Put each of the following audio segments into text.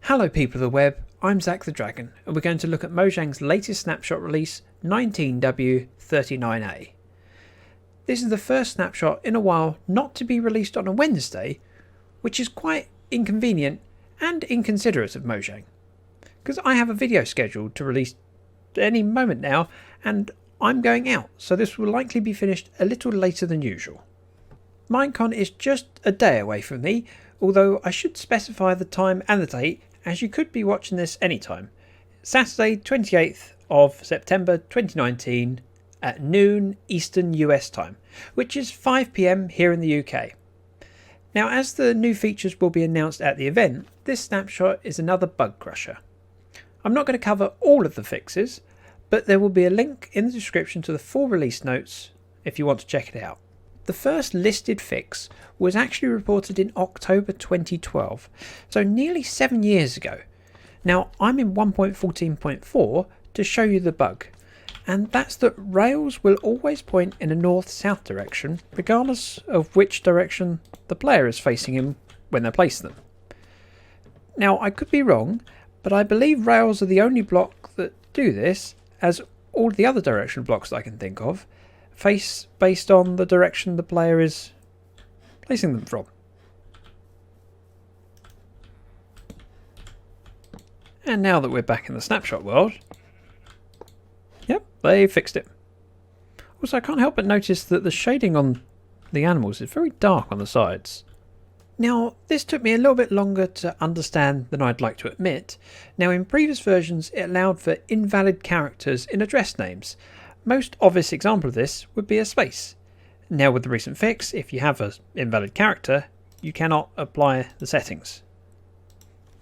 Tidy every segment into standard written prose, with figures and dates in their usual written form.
Hello people of the web, I'm ZactheDragon and we're going to look at Mojang's latest snapshot release 19W39A. This is the first snapshot in a while not to be released on a Wednesday, which is quite inconvenient and inconsiderate of Mojang, because I have a video scheduled to release any moment now and I'm going out, so this will likely be finished a little later than usual. Minecon is just a day away from me, although I should specify the time and the date, as you could be watching this anytime. Saturday 28th of September 2019 at noon Eastern US time, which is 5 PM here in the UK. Now, as the new features will be announced at the event, this snapshot is another bug crusher. I'm not going to cover all of the fixes, but there will be a link in the description to the full release notes if you want to check it out. The first listed fix was actually reported in October 2012, so nearly 7 years ago. Now, I'm in 1.14.4 to show you the bug, and that's that rails will always point in a north-south direction, regardless of which direction the player is facing in when they place them. Now, I could be wrong, but I believe rails are the only block that do this, as all the other direction blocks that I can think of face based on the direction the player is placing them from. And now that we're back in the snapshot world, yep, they fixed it. Also, I can't help but notice that the shading on the animals is very dark on the sides. Now, this took me a little bit longer to understand than I'd like to admit. Now, in previous versions, it allowed for invalid characters in address names. Most obvious example of this would be a space. Now, with the recent fix, if you have an invalid character, you cannot apply the settings,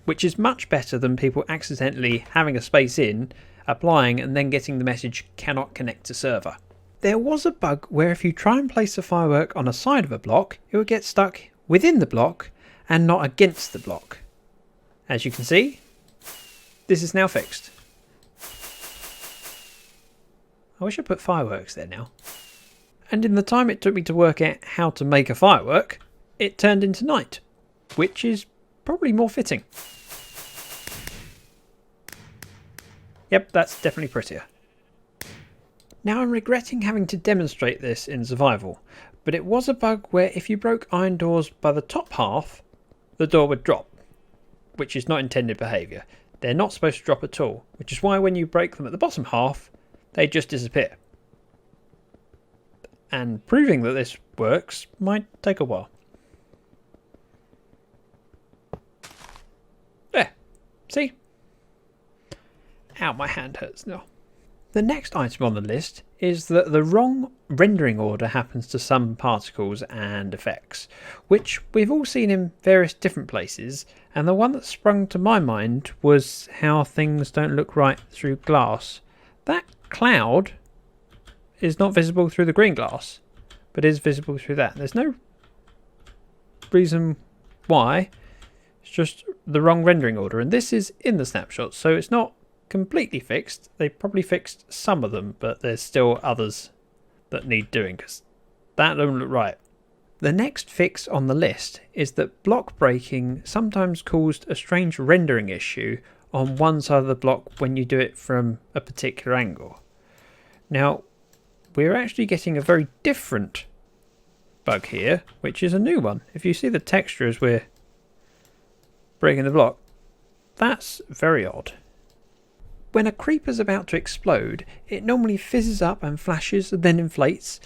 which is much better than people accidentally having a space in, applying, and then getting the message cannot connect to server. There was a bug where if you try and place a firework on a side of a block, it would get stuck within the block and not against the block. As you can see, this is now fixed. I wish I put fireworks there now. And in the time it took me to work out how to make a firework, it turned into night, which is probably more fitting. Yep, that's definitely prettier. Now, I'm regretting having to demonstrate this in survival, but it was a bug where if you broke iron doors by the top half, the door would drop, which is not intended behaviour. They're not supposed to drop at all, which is why when you break them at the bottom half, they just disappear. And proving that this works might take a while. There, see? Ow, my hand hurts now. The next item on the list is that the wrong rendering order happens to some particles and effects, which we've all seen in various different places, and the one that sprung to my mind was how things don't look right through glass. That cloud is not visible through the green glass, but is visible through that. There's no reason why, it's just the wrong rendering order, and this is in the snapshot, so it's not completely fixed. They probably fixed some of them, but there's still others that need doing because that don't look right. The next fix on the list is that block breaking sometimes caused a strange rendering issue on one side of the block when you do it from a particular angle. Now, we're actually getting a very different bug here, which is a new one. If you see the texture as we're breaking the block, that's very odd. When a creeper's about to explode, it normally fizzes up and flashes and then inflates,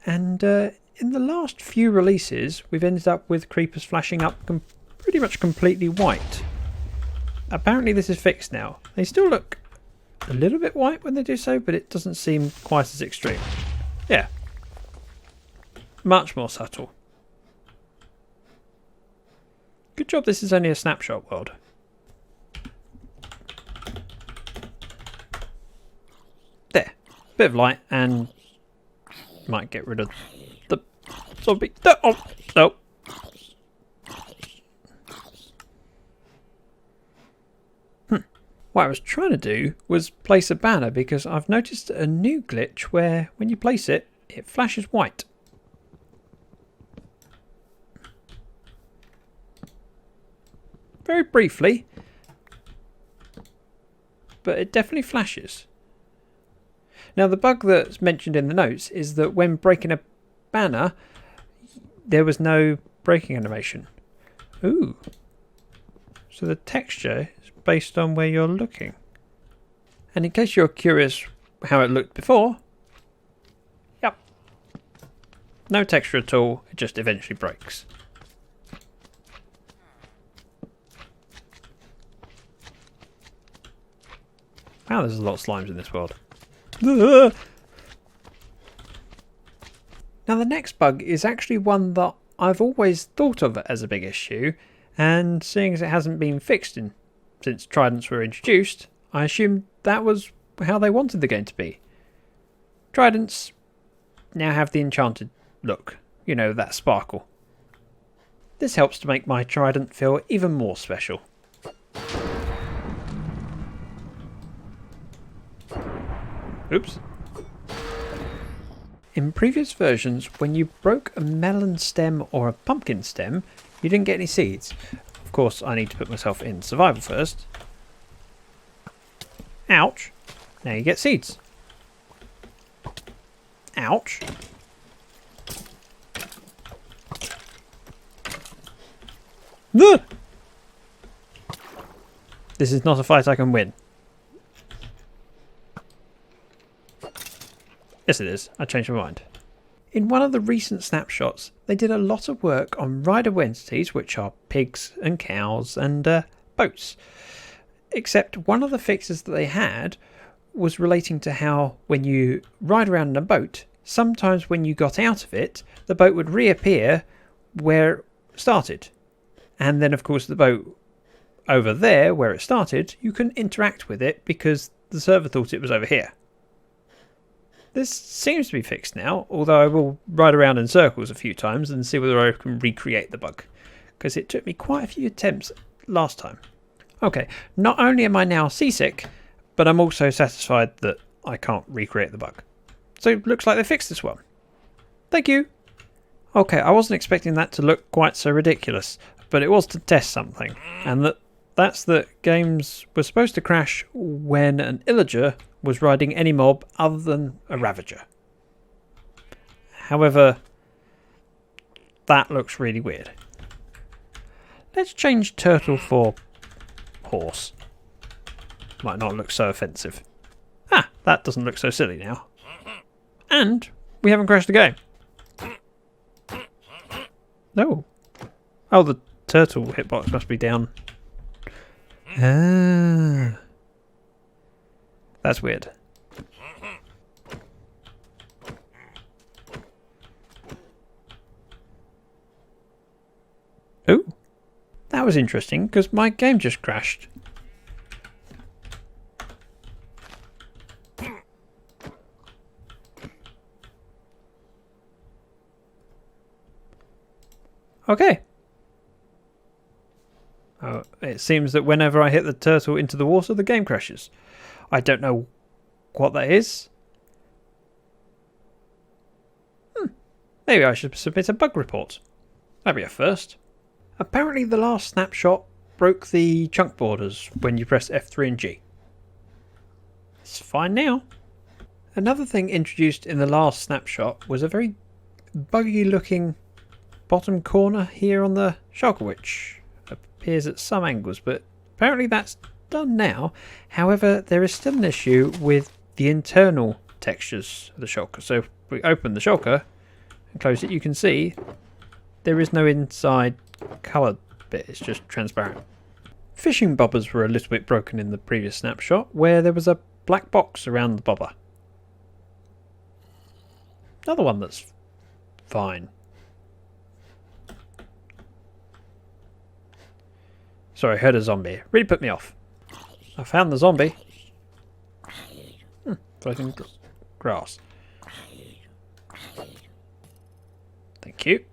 and in the last few releases we've ended up with creepers flashing up pretty much completely white. Apparently this is fixed now. They still look a little bit white when they do so, but it doesn't seem quite as extreme. Yeah, much more subtle. Good job this is only a snapshot world. There, bit of light and might get rid of the zombie. Oh, no. What I was trying to do was place a banner because I've noticed a new glitch where when you place it, it flashes white. Very briefly, but it definitely flashes. Now the bug that's mentioned in the notes is that when breaking a banner, there was no breaking animation. Ooh. So the texture is based on where you're looking. And in case you're curious how it looked before, yep. No texture at all, it just eventually breaks. Wow, there's a lot of slimes in this world. Now the next bug is actually one that I've always thought of as a big issue, and seeing as it hasn't been fixed since tridents were introduced, I assumed that was how they wanted the game to be. Tridents now have the enchanted look, you know, that sparkle. This helps to make my trident feel even more special. Oops. In previous versions, when you broke a melon stem or a pumpkin stem, you didn't get any seeds. Of course, I need to put myself in survival first. Ouch. Now you get seeds. Ouch. This is not a fight I can win. Yes it is, I changed my mind. In one of the recent snapshots, they did a lot of work on rider entities, which are pigs and cows and boats. Except one of the fixes that they had was relating to how when you ride around in a boat, sometimes when you got out of it, the boat would reappear where it started. And then of course the boat over there where it started, you couldn't interact with it because the server thought it was over here. This seems to be fixed now, although I will ride around in circles a few times and see whether I can recreate the bug, because it took me quite a few attempts last time. Okay, not only am I now seasick, but I'm also satisfied that I can't recreate the bug. So it looks like they fixed this one. Thank you! Okay, I wasn't expecting that to look quite so ridiculous, but it was to test something, and that's that games were supposed to crash when an illager was riding any mob other than a ravager. However, that looks really weird. Let's change turtle for horse. Might not look so offensive. Ah, that doesn't look so silly now. And we haven't crashed the game. No. Oh, the turtle hitbox must be down. Ah. That's weird. Ooh. That was interesting because my game just crashed. Okay. Oh, it seems that whenever I hit the turtle into the water, the game crashes. I don't know what that is. Maybe I should submit a bug report. That'd be a first. Apparently the last snapshot broke the chunk borders when you press F3 and G. It's fine now. Another thing introduced in the last snapshot was a very buggy looking bottom corner here on the shulker, which appears at some angles, but apparently that's done now. However, there is still an issue with the internal textures of the shulker. So if we open the shulker and close it, you can see there is no inside coloured bit, it's just transparent. Fishing bobbers were a little bit broken in the previous snapshot, where there was a black box around the bobber. Another one that's fine. Sorry, I heard a zombie. Really put me off. I found the zombie. Floating grass. Thank you.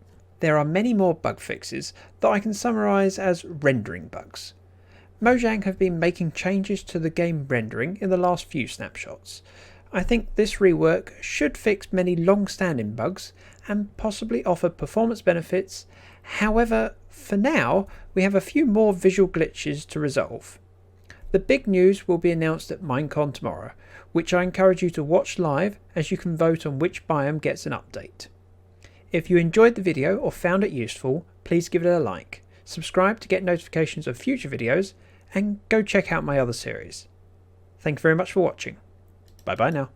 There are many more bug fixes that I can summarise as rendering bugs. Mojang have been making changes to the game rendering in the last few snapshots. I think this rework should fix many long-standing bugs and possibly offer performance benefits. However, for now, we have a few more visual glitches to resolve. The big news will be announced at Minecon tomorrow, which I encourage you to watch live as you can vote on which biome gets an update. If you enjoyed the video or found it useful, please give it a like, subscribe to get notifications of future videos, and go check out my other series. Thank you very much for watching. Bye bye now.